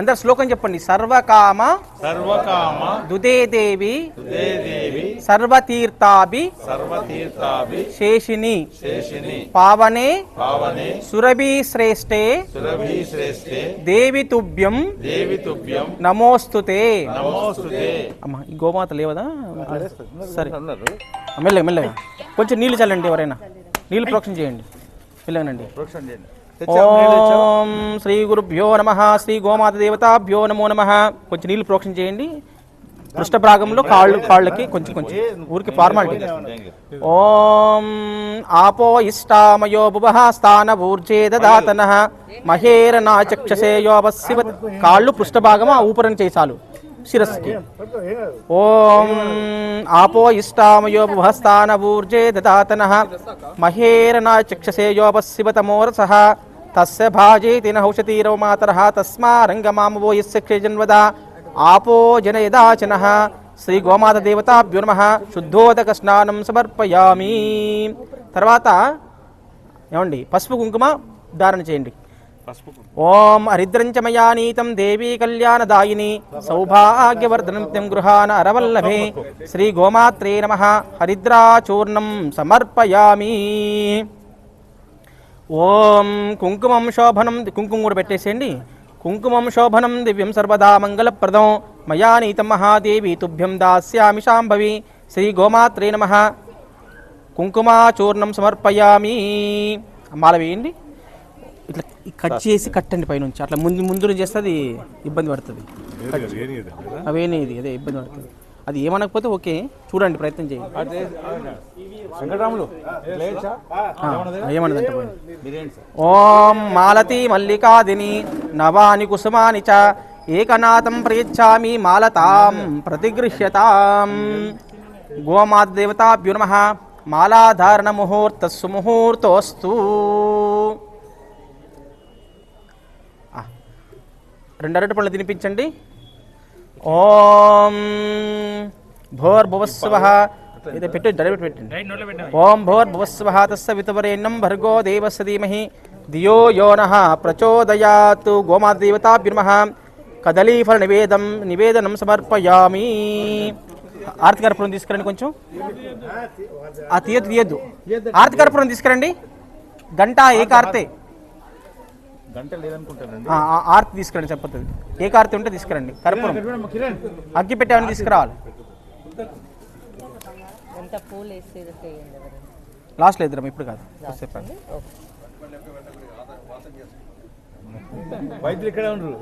అందరు శ్లోకం చెప్పండి. సర్వకామ సర్వకామ దుదే దేవి దేవి సర్వతీర్థాభి సర్వతీర్థాభి శేషిని శేషిని పావనే పావనే సురభి శ్రేష్ఠే సురభి శ్రేష్ఠే దేవి తుభ్యం నమోస్తుతే. నమోస్తుతే. అమ్మా ఈ గోమాత లేవదా? సరే మెల్లగా మెల్లగా కొంచెం నీళ్ళు చల్లండి. ఎవరైనా నీళ్ళు ప్రోక్షణ చేయండి. మెల్లగానండి. ఓం శ్రీ గురుభ్యో నమః. శ్రీ గోమాత దేవతాభ్యో నమో నమః. కొంచెం నీళ్ళు ప్రోక్షణ చేయండి. పృష్ఠ భాగంలో కాళ్ళకి కొంచెం ఊరికి ఫార్మాలిటీ. ఓం ఆపో ఇష్టామయో భువః స్థానభూర్జే దదాతనః మహేరనా చక్షసేయోపశివ. కాళ్ళు పృష్ఠ భాగం ఆ ఊపరని చేయి చాలు శిరస్సుకి. ఓం ఆపో ఇష్టామయో భువః స్థానభూర్జే దదాతనః మహేరనా చక్షసేయోపశివతమోరసః తస్య భాజేతి నౌషతీరవ మాతరః తస్మారంగమామవో యస్య క్షేజన్వద ఆపో జనయదాచనః. శ్రీ గోమాత దేవతాభ్యో నమః. శుద్ధోదక స్నానం సమర్పయామి. తర్వాత ఏమండి పసుపు కుంకుమ ధారణ చేయండి. ఓం హరిద్రంచమయా నీతం దేవీ కళ్యాణదాయిని సౌభాగ్యవర్ధనం గృహాన అరవల్లభే. శ్రీ గోమాత్రే నమః. హరిద్రాచూర్ణం సమర్పయామి. ఓం కుంకుమం శోభనం. కుంకుమ కూడా పెట్టేసేయండి. కుంకుమం శోభనం దివ్యం సర్వదా మంగళప్రదం మయా నీతం మహాదేవి తుభ్యం దాస్యామి శాంభవి. శ్రీ గోమాత్రే నమః. కుంకుమాచూర్ణం సమర్పయామి. మాల వేయండి. ఇట్లా కట్ చేసి కట్టండి పైనుంచి. అట్లా ముందు చేస్తే అది ఇబ్బంది పడుతుంది. అవేనేది అదే ఇబ్బంది పడుతుంది. అది ఏమనకపోతే ఓకే, చూడండి, ప్రయత్నం చేయండి. ఏమన్నదంటే ఓం మాలతి మల్లికాదిని నవాని కుసుమాని చ ఏకనాథం ప్రయచ్చామి మాలతాం ప్రతిగృహ్యతాం. గోమాత దేవతాభ్యో నమః. మాలాధారణ ముహూర్తస్సు ముహూర్తోస్తు. 2 అరటి పళ్ళు తినిపించండి. ఓం భోర్భువస్సువః. ఇది పెట్టండి. ఓం భోర్భువస్సువః తస్సవితుర్వరేణ్యం భర్గో దేవస్య ధీమహి ధియో యో నః ప్రచోదయాత్. గోమాత దేవతాభ్యో నమః. కదలీఫల నివేదనం సమర్పయామి. ఆర్తి కర్పూరం తీసుకురండి. కొంచెం తీయద్దు. ఆర్తి కర్పూరం తీసుకురండి. గంట ఏకార్తే. ఆర్తి తీసుకురండి. చెప్పతుంది ఏకార్తి ఉంటే తీసుకురండి. కర్పూరం అగ్గి పెట్టామని తీసుకురావాలి. లాస్ట్ లేదురా, ఇప్పుడు కాదు. చెప్పండి. వైద్యులు ఇక్కడ ఉండరు.